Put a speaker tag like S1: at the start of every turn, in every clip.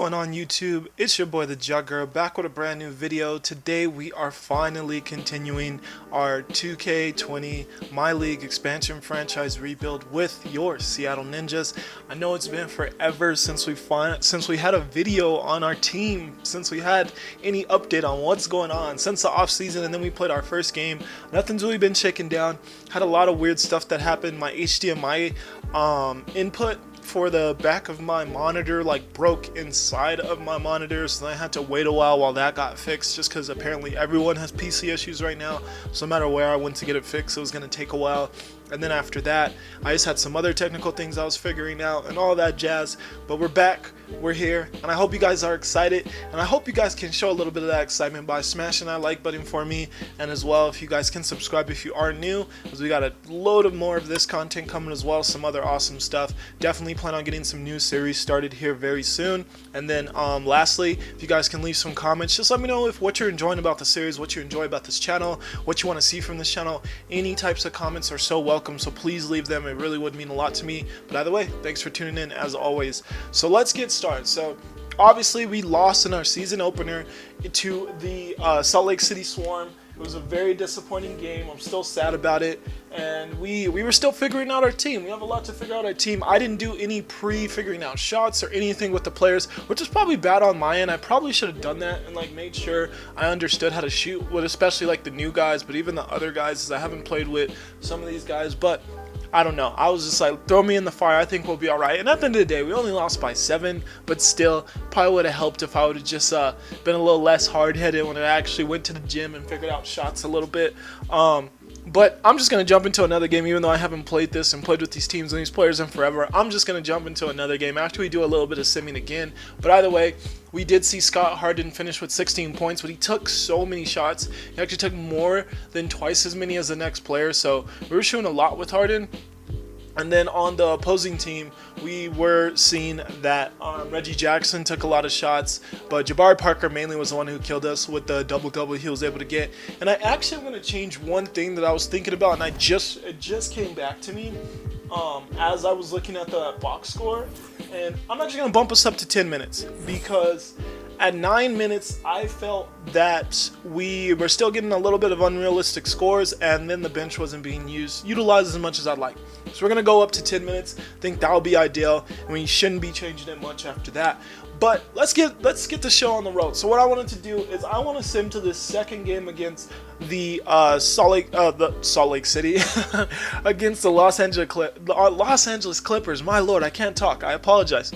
S1: going on YouTube? It's your boy the Jugger back with a brand new video. Today we are finally continuing our 2K20 MyLeague Expansion franchise rebuild with your Seattle Ninjas. I know it's been forever since we had a video on our team, since we had any update on what's going on since the off season, and then we played our first game. Nothing's really been shaken down. Had a lot of weird stuff that happened. My HDMI input for the back of my monitor broke inside of my monitor, so I had to wait a while that got fixed, just because apparently everyone has PC issues right now. So no matter where I went to get it fixed, it was going to take a while. And then after that, I just had some other technical things I was figuring out and all that jazz. But we're back, we're here, and I hope you guys are excited. And I hope you guys can show a little bit of that excitement by smashing that like button for me. And as well, if you guys can subscribe if you are new, because we got a load of more of this content coming as well, some other awesome stuff. Definitely plan on getting some new series started here very soon. And then lastly, if you guys can leave some comments, just let me know what you're enjoying about the series, what you enjoy about this channel, what you want to see from this channel. Any types of comments are so welcome, so please leave them. It really would mean a lot to me. But either way, thanks for tuning in as always. So let's get started. So obviously we lost in our season opener to the Salt Lake City Swarm. It was a very disappointing game. I'm still sad about it, and we were still figuring out our team. We have a lot to figure out our team. I didn't do any pre-figuring out shots or anything with the players, which is probably bad on my end. I probably should have done that and made sure I understood how to shoot with especially the new guys, but even the other guys, as I haven't played with some of these guys. But I don't know. I was just throw me in the fire. I think we'll be all right. And at the end of the day, we only lost by 7, but still, probably would have helped if I would have just been a little less hard-headed when I actually went to the gym and figured out shots a little bit. But I'm just going to jump into another game, even though I haven't played this and played with these teams and these players in forever. I'm just going to jump into another game after we do a little bit of simming again. But either way, we did see Scott HARDIN finish with 16 points, but he took so many shots. He actually took more than twice as many as the next player, so we were shooting a lot with HARDIN. And then on the opposing team, we were seeing that Reggie Jackson took a lot of shots, but Jabari Parker mainly was the one who killed us with the double-double he was able to get. And I actually am going to change one thing that I was thinking about, and it just came back to me as I was looking at the box score. And I'm actually going to bump us up to 10 minutes, because at 9 minutes, I felt that we were still getting a little bit of unrealistic scores, and then the bench wasn't being utilized as much as I'd like. So we're going to go up to 10 minutes. I think that will be ideal, and we shouldn't be changing it much after that. But let's get the show on the road. So what I wanted to do is I want to sim to this second game against the Salt Lake City against the Los Angeles Clippers. My lord, I can't talk. I apologize.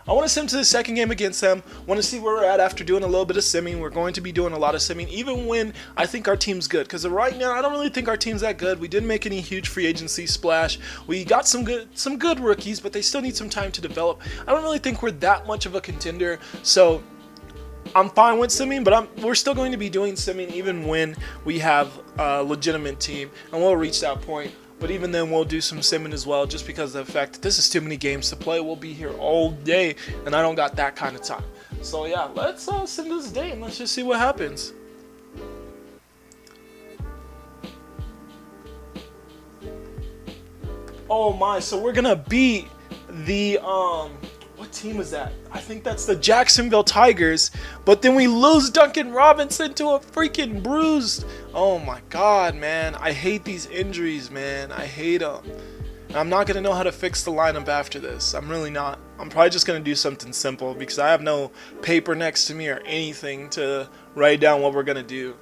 S1: I want to sim to the second game against them. Want to see where we're at after doing a little bit of simming. We're going to be doing a lot of simming, even when I think our team's good. Because right now, I don't really think our team's that good. We didn't make any huge free agency splash. We got some good rookies, but they still need some time to develop. I don't really think we're that much of a contender. So I'm fine with simming, but we're still going to be doing simming even when we have a legitimate team, and we'll reach that point. But even then, we'll do some simming as well, just because of the fact that this is too many games to play. We'll be here all day, and I don't got that kind of time. So yeah, let's sim this day, and let's just see what happens. Oh my, so we're gonna beat the what team is that? I think that's the Jacksonville Tigers, but then we lose Duncan Robinson to a freaking bruised. Oh my god, man. I hate these injuries, man. I hate them. I'm not going to know how to fix the lineup after this. I'm really not. I'm probably just going to do something simple, because I have no paper next to me or anything to write down what we're going to do.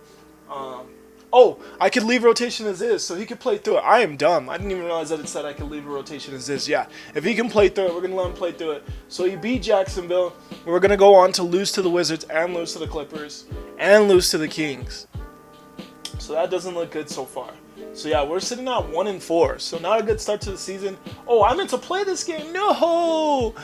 S1: Oh, I could leave rotation as is, so he could play through it. I am dumb. I didn't even realize that it said I could leave a rotation as is. Yeah, if he can play through it, we're going to let him play through it. So he beat Jacksonville. We're going to go on to lose to the Wizards and lose to the Clippers and lose to the Kings. So that doesn't look good so far. So yeah, we're sitting at 1-4. So not a good start to the season. Oh, I meant to play this game. No,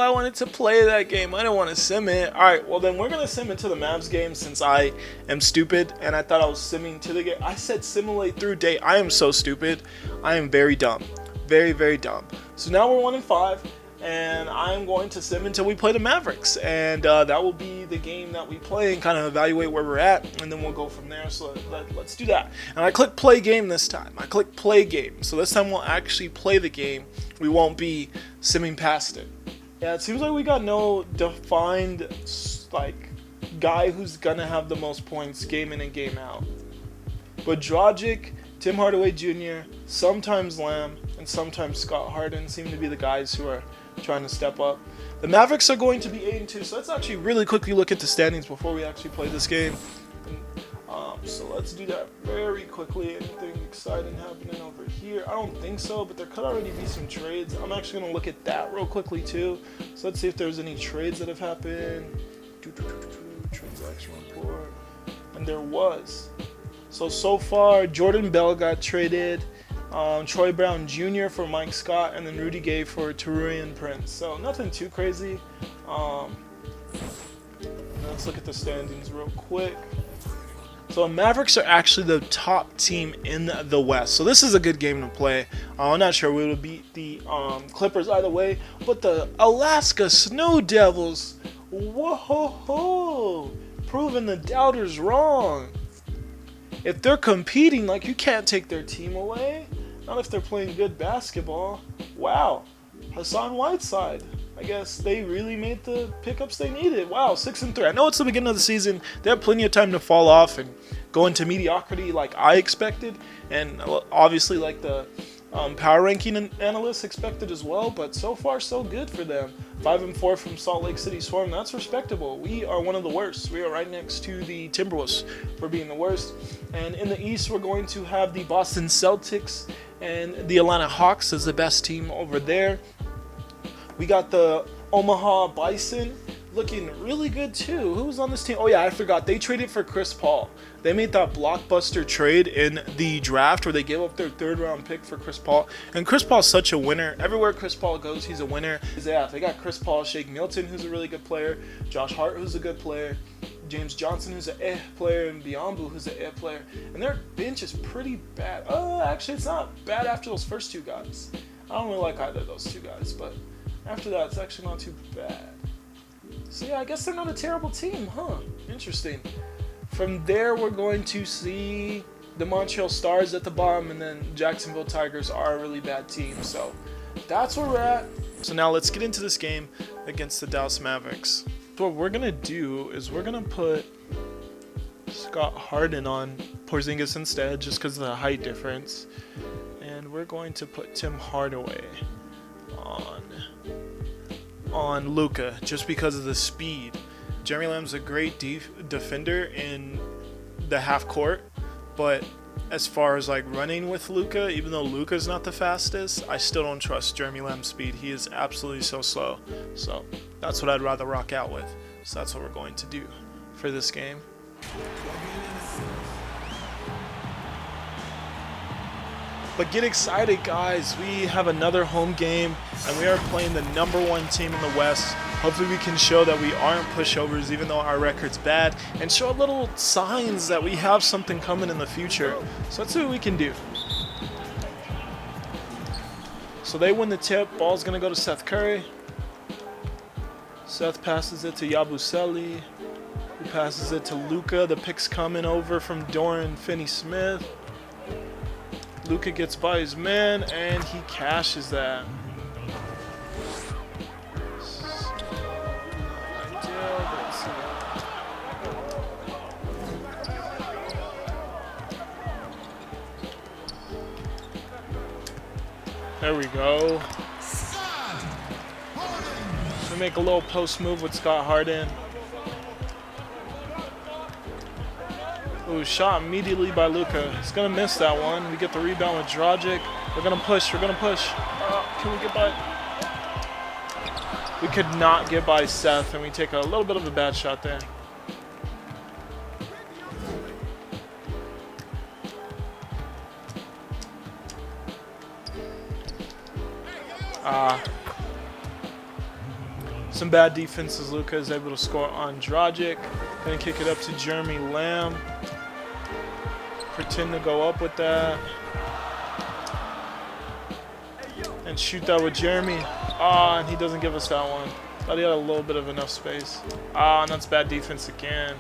S1: I wanted to play that game. I don't want to sim it. All right, well then we're gonna sim into the Mavs game, since I am stupid and I thought I was simming to the game. I said simulate through day. I am so stupid. I am very dumb, very, very dumb. So now we're 1-5. And I'm going to sim until we play the Mavericks, and that will be the game that we play and kind of evaluate where we're at, and then we'll go from there. So let's do that. And I click play game this time. I click play game, so this time we'll actually play the game. We won't be simming past it. Yeah, it seems like we got no defined like guy who's gonna have the most points game in and game out. But Dragic, Tim Hardaway Jr., sometimes Lamb, and sometimes Scott Harden seem to be the guys who are trying to step up. The Mavericks are going to be 8-2, so let's actually really quickly look at the standings before we actually play this game. So let's do that very quickly. Anything exciting happening over here? I don't think so, but there could already be some trades. I'm actually going to look at that real quickly too. So let's see if there's any trades that have happened. Transaction report. And there was. So far, Jordan Bell got traded. Troy Brown Jr. for Mike Scott, and then Rudy Gay for Taurean Prince. So nothing too crazy. Let's look at the standings real quick. So the Mavericks are actually the top team in the West. So this is a good game to play. I'm not sure we would beat the Clippers either way. But the Alaska Snow Devils, whoa, proving the doubters wrong. If they're competing, like, you can't take their team away. Not if they're playing good basketball. Wow. Hassan Whiteside. I guess they really made the pickups they needed. Wow, 6-3. I know it's the beginning of the season. They have plenty of time to fall off and go into mediocrity like I expected. And obviously like the power ranking analysts expected as well. But so far, so good for them. 5-4 from Salt Lake City Swarm. That's respectable. We are one of the worst. We are right next to the Timberwolves for being the worst. And in the East, we're going to have the Boston Celtics and the Atlanta Hawks as the best team over there. We got the Omaha Bison looking really good too. Who was on this team? Oh yeah, I forgot. They traded for Chris Paul. They made that blockbuster trade in the draft where they gave up their 3rd round pick for Chris Paul. And Chris Paul's such a winner. Everywhere Chris Paul goes, he's a winner. Yeah, they got Chris Paul, Shake Milton, who's a really good player, Josh Hart, who's a good player, James Johnson, who's an player, and Biyombo, who's an player. And their bench is pretty bad. Actually, it's not bad after those first 2 guys. I don't really like either of those 2 guys, but after that, it's actually not too bad. So yeah, I guess they're not a terrible team, huh? Interesting. From there, we're going to see the Montreal Stars at the bottom, and then Jacksonville Tigers are a really bad team. So that's where we're at. So now let's get into this game against the Dallas Mavericks. So what we're going to do is we're going to put Scott Harden on Porzingis instead, just because of the height difference. And we're going to put Tim Hardaway on Luka just because of the speed. Jeremy Lamb's a great defender in the half court, but as far as like running with Luka, even though Luka's not the fastest, I still don't trust Jeremy Lamb's speed. He is absolutely so slow. So that's what I'd rather rock out with. So that's what we're going to do for this game. But get excited, guys. We have another home game, and we are playing the #1 team in the West. Hopefully we can show that we aren't pushovers, even though our record's bad, and show little signs that we have something coming in the future. So let's see what we can do. So they win the tip. Ball's going to go to Seth Curry. Seth passes it to Yabusele, who passes it to Luka. The pick's coming over from Dorian Finney-Smith. Luka gets by his man, and he cashes that. There we go. We make a little post move with Scott Harden. Ooh, shot immediately by Luka. He's gonna miss that one. We get the rebound with Dragic. We're gonna push. Can we get by? We could not get by Seth, and we take a little bit of a bad shot there. Some bad defenses. Luka is able to score on Dragic. Gonna kick it up to Jeremy Lamb. Pretend to go up with that. And shoot that with Jeremy. And he doesn't give us that one. Thought he had a little bit of enough space. And that's bad defense again.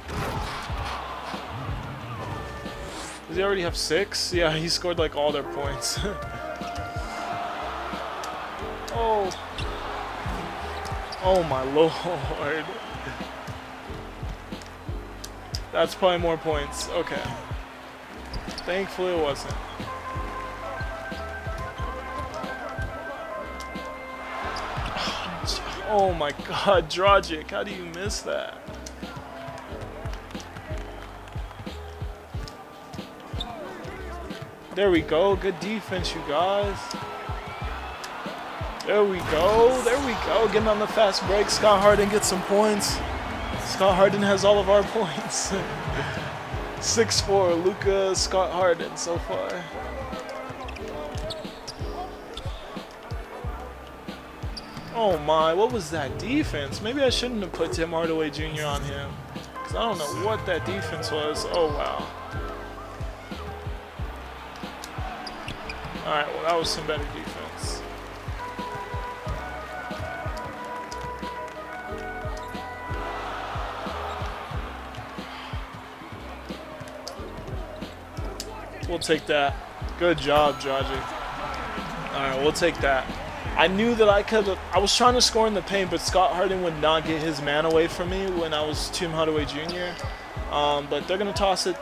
S1: Does he already have 6? Yeah, he scored like all their points. Oh. Oh my lord. That's probably more points. Okay. Thankfully it wasn't. Oh my god, Dragic, how do you miss that? There we go, good defense, you guys. There we go, getting on the fast break. Scott HARDIN gets some points. Scott HARDIN has all of our points. 6-4, Luka, Scott HARDIN so far. Oh my, what was that defense? Maybe I shouldn't have put Tim Hardaway Jr. on him, because I don't know what that defense was. Oh wow. Alright, well that was some better defense. We'll take that. Good job, Dragic. Alright, we'll take that. I knew that I was trying to score in the paint, but Scott HARDIN would not get his man away from me when I was Tim Hardaway Jr. But they're going to toss it.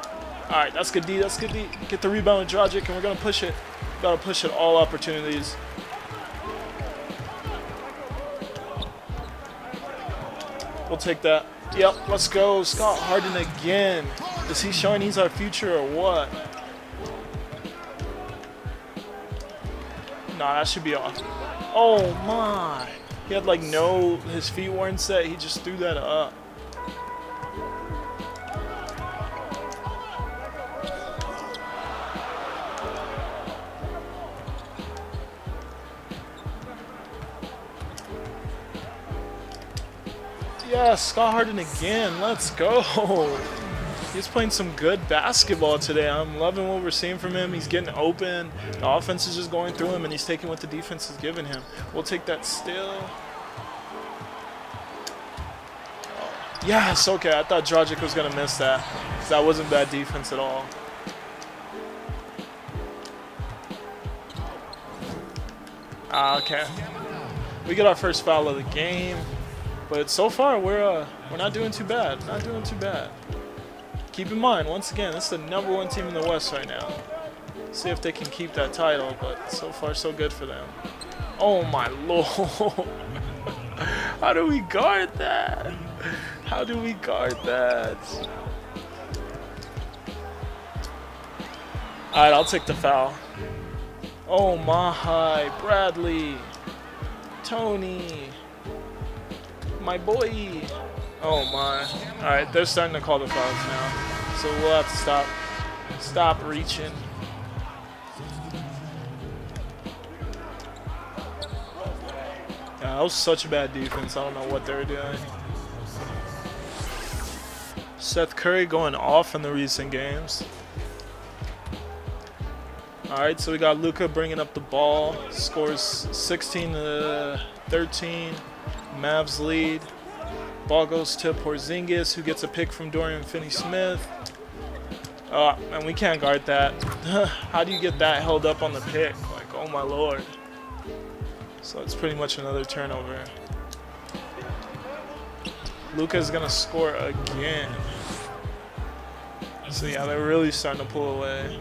S1: Alright, that's good D, that's good D. Get the rebound with Dragic, and we're going to push it. Got to push it all opportunities. We'll take that. Yep, let's go. Scott HARDIN again. Is he showing he's our future or what? Nah, that should be off. Oh my. He had like his feet weren't set. He just threw that up. Yeah, Scott HARDIN again. Let's go. He's playing some good basketball today. I'm loving what we're seeing from him. He's getting open. The offense is just going through him, and he's taking what the defense is giving him. We'll take that still. Oh. Yes, okay. I thought Dragic was going to miss that. That wasn't bad defense at all. Okay. We get our first foul of the game. But so far, we're not doing too bad. Not doing too bad. Keep in mind, once again, this is the #1 team in the West right now. See if they can keep that title, but so far, so good for them. Oh my lord. How do we guard that? How do we guard that? Alright, I'll take the foul. Oh my, Bradley. Tony. My boy. Oh my. Alright, they're starting to call the fouls now. So we'll have to stop reaching. Yeah, that was such a bad defense. I don't know what they were doing. Seth Curry going off in the recent games. Alright, so we got Luka bringing up the ball. Scores 16-13. Mavs lead. Ball goes to Porzingis, who gets a pick from Dorian Finney-Smith. And we can't guard that. How do you get that held up on the pick? Like, oh my lord. So it's pretty much another turnover. Luka's gonna score again. So yeah, they're really starting to pull away.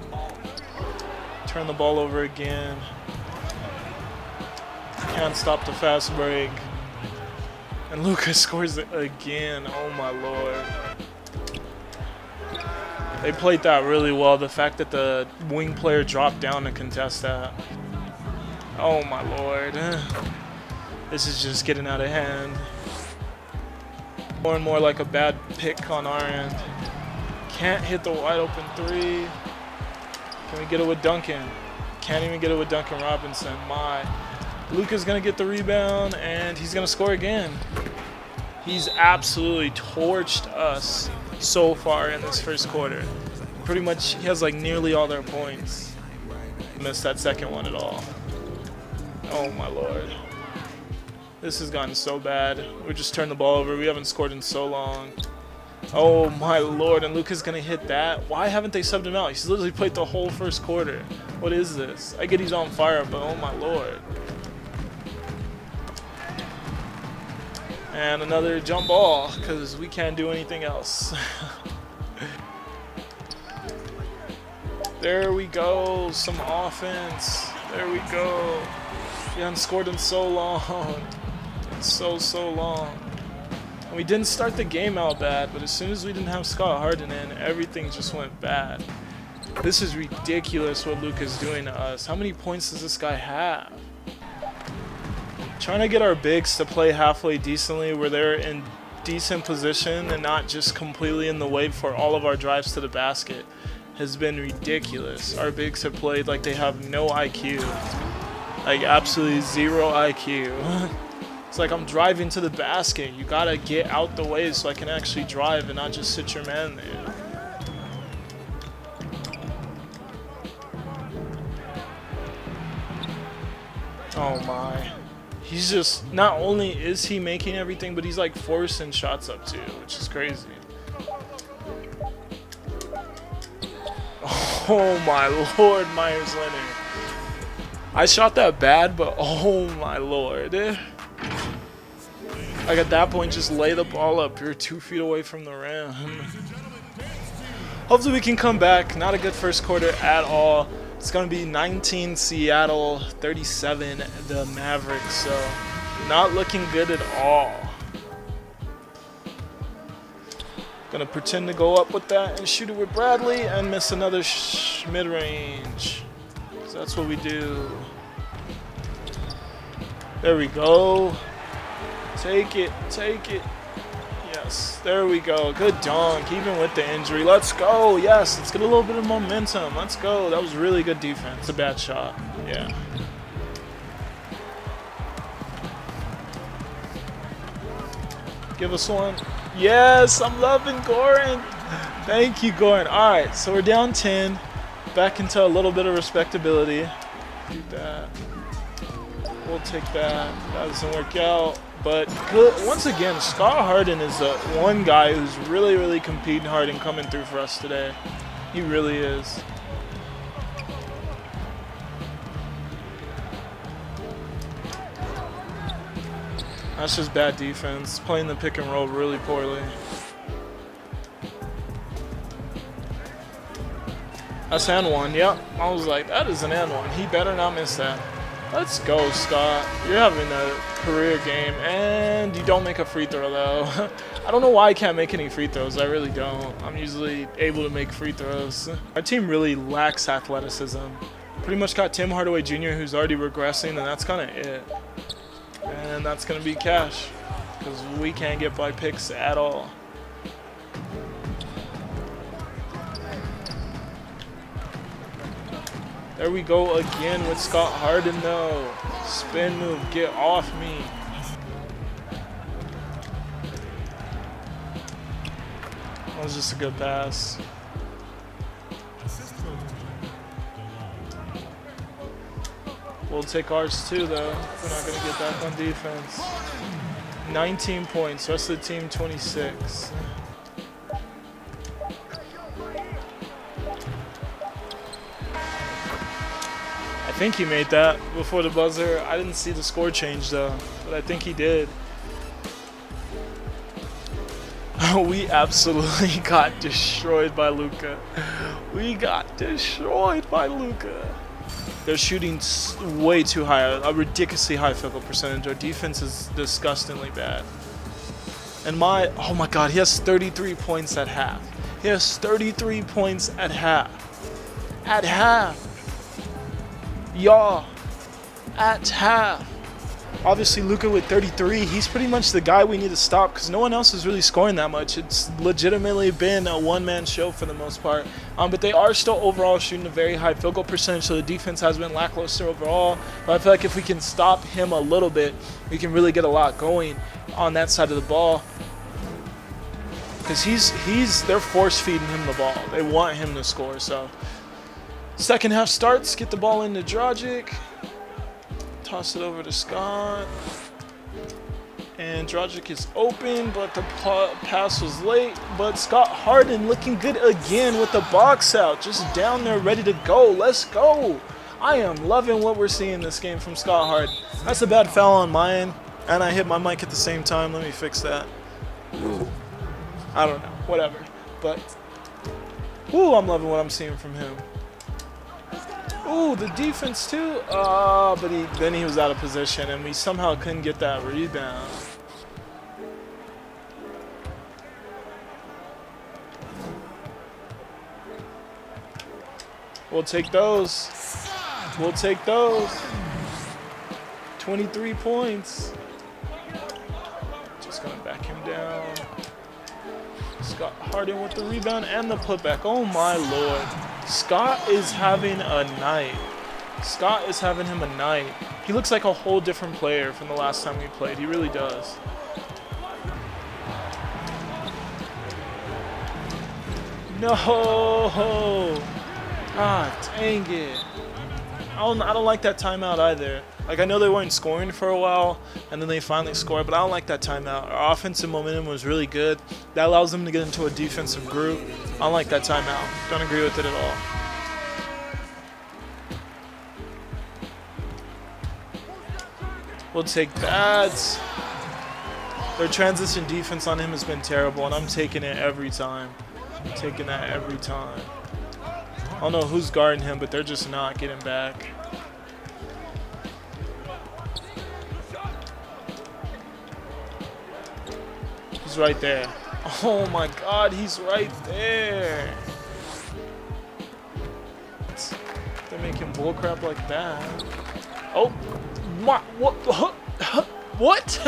S1: Turn the ball over again. Can't stop the fast break. And Luka scores it again. Oh my lord. They played that really well. The fact that the wing player dropped down to contest that. Oh my lord. This is just getting out of hand. More and more like a bad pick on our end. Can't hit the wide open three. Can we get it with Duncan? Can't even get it with Duncan Robinson. My. Luka's going to get the rebound, and he's going to score again. He's absolutely torched us so far in this first quarter. Pretty much, he has like nearly all their points. Missed that second one at all. Oh my lord. This has gotten so bad. We just turned the ball over. We haven't scored in so long. Oh my lord, and Luka's going to hit that? Why haven't they subbed him out? He's literally played the whole first quarter. What is this? I get he's on fire, but oh my lord. And another jump ball, because we can't do anything else. There we go, some offense. There we go. We haven't scored in so long. So long. And we didn't start the game out bad, but as soon as we didn't have Scott HARDIN in, everything just went bad. This is ridiculous what Luka's doing to us. How many points does this guy have? Trying to get our bigs to play halfway decently where they're in decent position and not just completely in the way for all of our drives to the basket has been ridiculous. Our bigs have played like they have no IQ. Like absolutely zero IQ. It's like I'm driving to the basket. You gotta get out the way so I can actually drive and not just sit your man there. Oh my. He's just, not only is he making everything, but he's like forcing shots up too, which is crazy. Oh my lord, Myers Leonard. I shot that bad, but oh my lord. Like at that point, just lay the ball up. You're 2 feet away from the rim. Hopefully we can come back. Not a good first quarter at all. It's going to be 19 Seattle, 37 the Mavericks, so not looking good at all. Going to pretend to go up with that and shoot it with Bradley and miss another mid-range. So that's what we do. There we go. Take it, take it. Yes, there we go. Good dunk, even with the injury. Let's go. Yes, let's get a little bit of momentum. Let's go. That was really good defense. A bad shot. Yeah. Give us one. Yes, I'm loving Goran. Thank you, Goran. All right, so we're down 10. Back into a little bit of respectability. Do that. We'll take that. That doesn't work out. But good. Once again, Scott HARDIN is the one guy who's really competing hard and coming through for us today. He really is. That's just bad defense. Playing the pick and roll really poorly. That's and one. Yep. I was like, that is an and one. He better not miss that. Let's go, Scott. You're having a career game, and you don't make a free throw, though. I don't know why I can't make any free throws. I really don't. I'm usually able to make free throws. Our team really lacks athleticism. Pretty much got Tim Hardaway Jr., who's already regressing, and that's kind of it. And that's going to be cash, because we can't get by picks at all. There we go again with Scott HARDIN, though. Spin move, get off me. That was just a good pass. We'll take ours too, though. We're not going to get back on defense. 19 points, rest of the team 26. I think he made that before the buzzer. I didn't see the score change though, but I think he did. We absolutely got destroyed by Luka. We got destroyed by Luka. They're shooting way too high, a ridiculously high field goal percentage. Our defense is disgustingly bad. And oh my God, he has 33 points at half. He has 33 points at half. At half. Y'all, at half. Obviously, Luka with 33, he's pretty much the guy we need to stop because no one else is really scoring that much. It's legitimately been a one-man show for the most part. But they are still overall shooting a very high field goal percentage, so the defense has been lackluster overall. But I feel like if we can stop him a little bit, we can really get a lot going on that side of the ball. Because they're force-feeding him the ball. They want him to score, so... Second half starts, get the ball into Dragic, toss it over to Scott, and Dragic is open, but the pass was late, but Scott HARDIN looking good again with the box out, just down there ready to go. Let's go. I am loving what we're seeing this game from Scott HARDIN. That's a bad foul on my end. And I hit my mic at the same time. Let me fix that. I don't know. Whatever. But, ooh, I'm loving what I'm seeing from him. Ooh, the defense too. But then he was out of position, and we somehow couldn't get that rebound. We'll take those. We'll take those. 23 points. Just gonna back him down. Scott HARDIN with the rebound and the putback. Oh my lord. Scott is having a night. Scott is having him a night. He looks like a whole different player from the last time we played. He really does. No! Ah, dang it. I don't like that timeout either. Like, I know they weren't scoring for a while, and then they finally scored, but I don't like that timeout. Our offensive momentum was really good. That allows them to get into a defensive group. I don't like that timeout. Don't agree with it at all. We'll take that. Their transition defense on him has been terrible, and I'm taking it every time. I'm taking that every time. I don't know who's guarding him, but they're just not getting back. He's right there. Oh my god, he's right there. They're making bullcrap like that. Oh, what? What? What?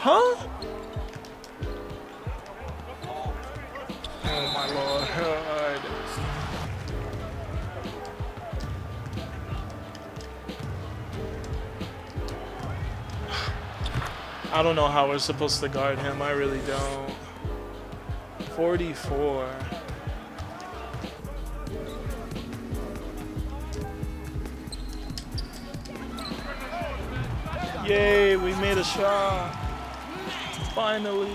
S1: Huh? Oh my lord. I don't know how we're supposed to guard him. I really don't. 44. Yay, we made a shot. Finally.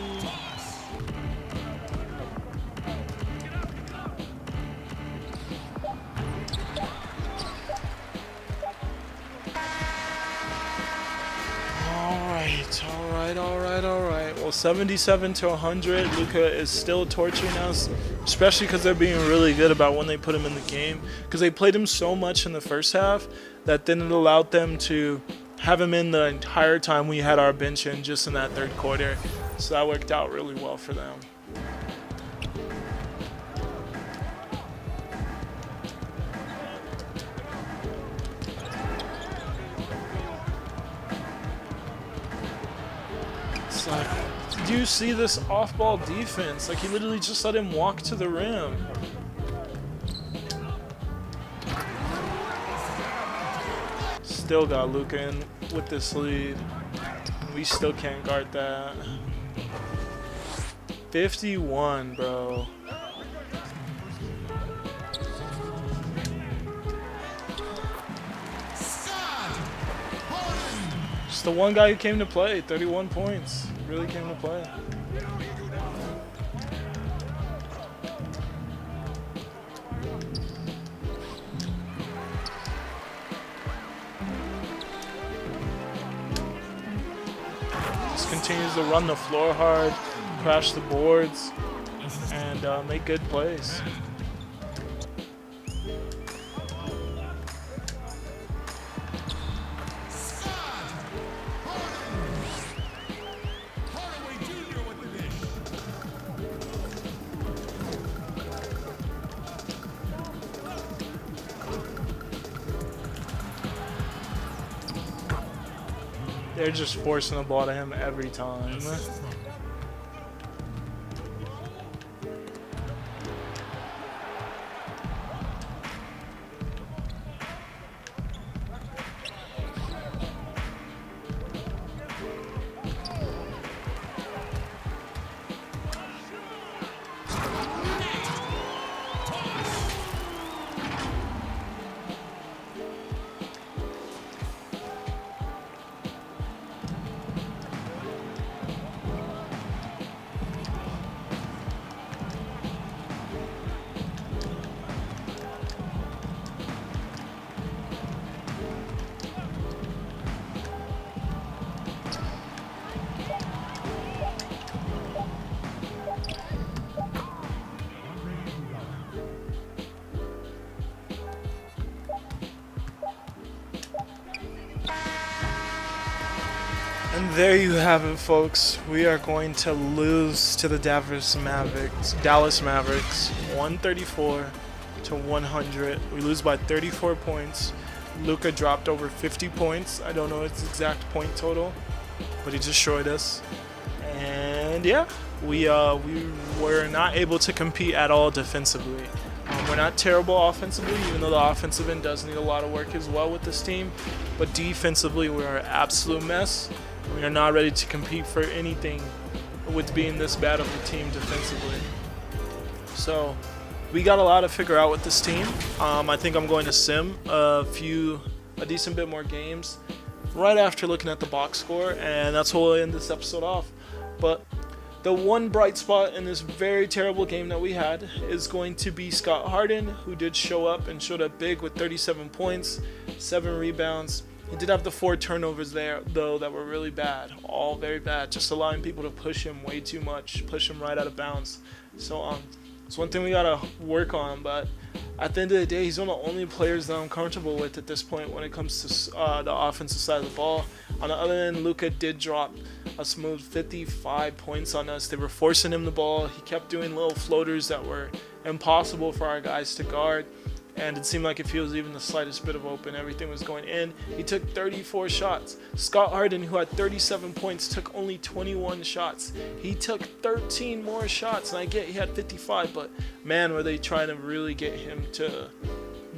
S1: All right. Well, 77 to 100. Luka is still torturing us, especially because they're being really good about when they put him in the game. Because they played him so much in the first half that then it allowed them to have him in the entire time we had our bench in just in that third quarter. So that worked out really well for them. Like, do you see this off-ball defense? Like, he literally just let him walk to the rim. Still got Luka in with this lead. We still can't guard that. 51, bro. Just the one guy who came to play, 31 points. Really came to play. Just continues to run the floor hard, crash the boards, and make good plays. They're just forcing the ball to him every time. There you have it, folks. We are going to lose to the Dallas Mavericks, 134 to 100. We lose by 34 points. Luka dropped over 50 points. I don't know its exact point total, but he destroyed us. And yeah, we were not able to compete at all defensively. We're not terrible offensively, even though the offensive end does need a lot of work as well with this team. But defensively, we are an absolute mess. We are not ready to compete for anything with being this bad of a team defensively. So we got a lot to figure out with this team. I think I'm going to sim a decent bit more games right after looking at the box score, and that's how we'll end this episode off. But the one bright spot in this very terrible game that we had is going to be Scott HARDIN, who did show up and showed up big with 37 points, 7 rebounds. He did have the 4 turnovers there, though, that were really bad, all very bad, just allowing people to push him way too much, push him right out of bounds. So it's one thing we gotta work on, but at the end of the day, he's one of the only players that I'm comfortable with at this point when it comes to the offensive side of the ball. On the other end, Luka did drop a smooth 55 points on us. They were forcing him the ball. He kept doing little floaters that were impossible for our guys to guard. And it seemed like if he was even the slightest bit of open, everything was going in. He took 34 shots. Scott HARDIN, who had 37 points, took only 21 shots. He took 13 more shots, and I get he had 55, but man, were they trying to really get him to...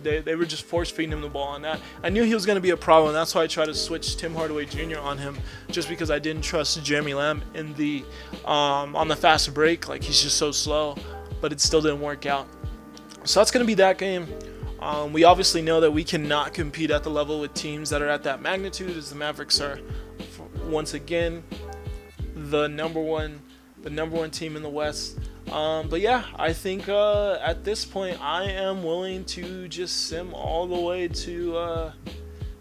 S1: They were just force-feeding him the ball on that. I knew he was going to be a problem. That's why I tried to switch Tim Hardaway Jr. on him, just because I didn't trust Jeremy Lamb in the on the fast break. Like, he's just so slow, but it still didn't work out. So that's going to be that game. We obviously know that we cannot compete at the level with teams that are at that magnitude, as the Mavericks are once again the number one team in the West. But yeah, I think at this point I am willing to just sim all the way to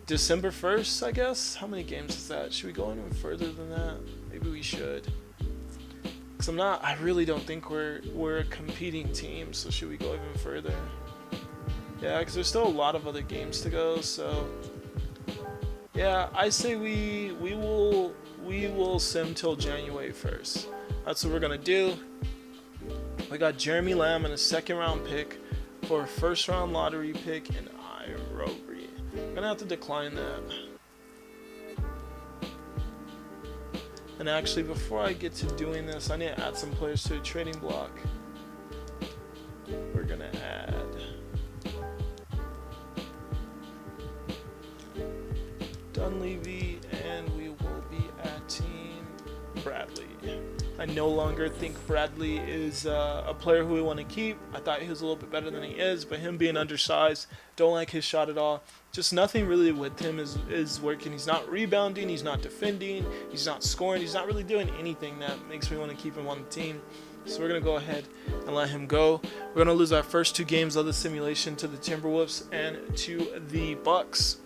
S1: December 1st, I guess. How many games is that? Should we go any further than that? Maybe we should. Because I really don't think we're a competing team, so should we go even further? Yeah, because there's still a lot of other games to go, so yeah, I say we will sim till January 1st. That's what we're gonna do. We got Jeremy Lamb and a 2nd round pick for a 1st round lottery pick in Iroby. I'm gonna have to decline that. And actually, before I get to doing this, I need to add some players to a trading block. We're gonna add Dunleavy, and we will be adding Bradley. I no longer think Bradley is a player who we want to keep. I thought he was a little bit better than he is, but him being undersized, don't like his shot at all. Just nothing really with him is working. He's not rebounding, he's not defending, he's not scoring, he's not really doing anything that makes me want to keep him on the team. So we're going to go ahead and let him go. We're going to lose our first 2 games of the simulation to the Timberwolves and to the Bucks.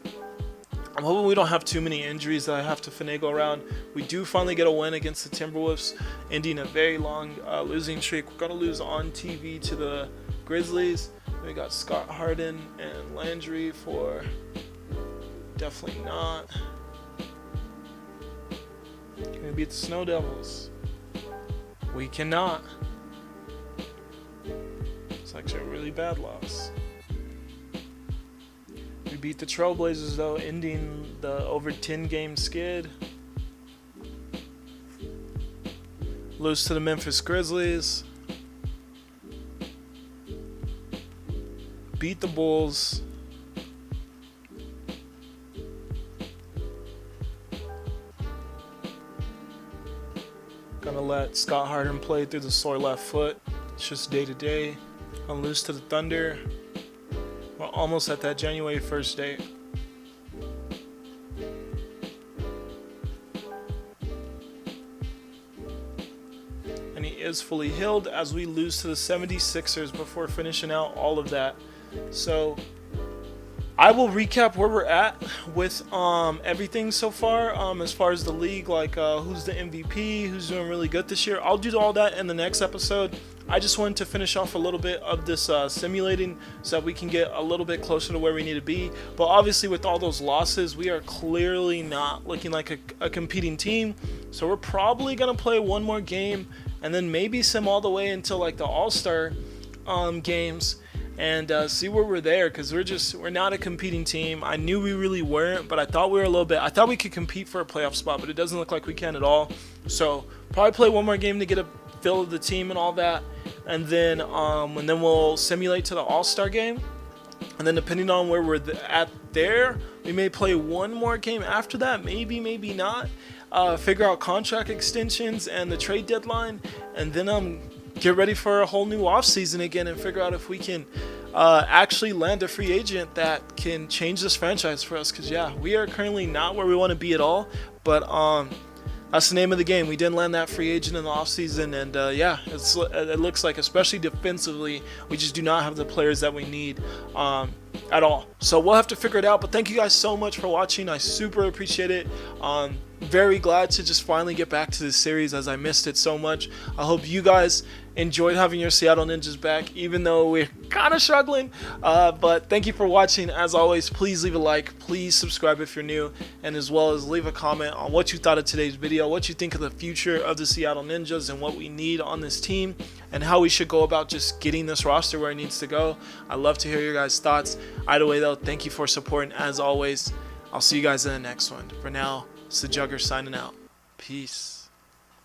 S1: I'm hoping we don't have too many injuries that I have to finagle around. We do finally get a win against the Timberwolves, ending a very long losing streak. We're going to lose on TV to the Grizzlies. We got Scott HARDIN and Landry for definitely not. Can we beat the Snow Devils? We cannot. It's actually a really bad loss. We beat the Trailblazers, though, ending the over 10 game skid. Lose to the Memphis Grizzlies. Beat the Bulls. Gonna let Scott HARDIN play through the sore left foot. It's just day to day. Gonna lose to the Thunder. We're almost at that January 1st date. And he is fully healed as we lose to the 76ers before finishing out all of that. So I will recap where we're at with everything so far as the league, like who's the MVP, who's doing really good this year. I'll do all that in the next episode. I just wanted to finish off a little bit of this simulating so that we can get a little bit closer to where we need to be. But obviously with all those losses, we are clearly not looking like a competing team. So we're probably going to play one more game and then maybe sim all the way until like the All-Star games and see where we're there, because we're not a competing team. I knew we really weren't, but I thought we were a little bit. I thought we could compete for a playoff spot, but it doesn't look like we can at all. So probably play one more game to get a feel of the team and all that, and then we'll simulate to the All-Star game, and then depending on where we're at there, we may play one more game after that, maybe not. Figure out contract extensions and the trade deadline, and then get ready for a whole new offseason again and figure out if we can actually land a free agent that can change this franchise for us. Because yeah, we are currently not where we want to be at all, but that's the name of the game. We didn't land that free agent in the offseason, and yeah, it looks like, especially defensively, we just do not have the players that we need at all. So we'll have to figure it out, but thank you guys so much for watching. I super appreciate it. Very glad to just finally get back to this series, as I missed it so much. I hope you guys enjoyed having your Seattle Ninjas back, even though we're kind of struggling. But thank you for watching. As always, please leave a like, please subscribe if you're new, and as well as leave a comment on what you thought of today's video, what you think of the future of the Seattle Ninjas and what we need on this team, and how we should go about just getting this roster where it needs to go. I'd love to hear your guys' thoughts. Either way though, thank you for supporting as always. I'll see you guys in the next one. For now, it's the Jugger signing out. Peace.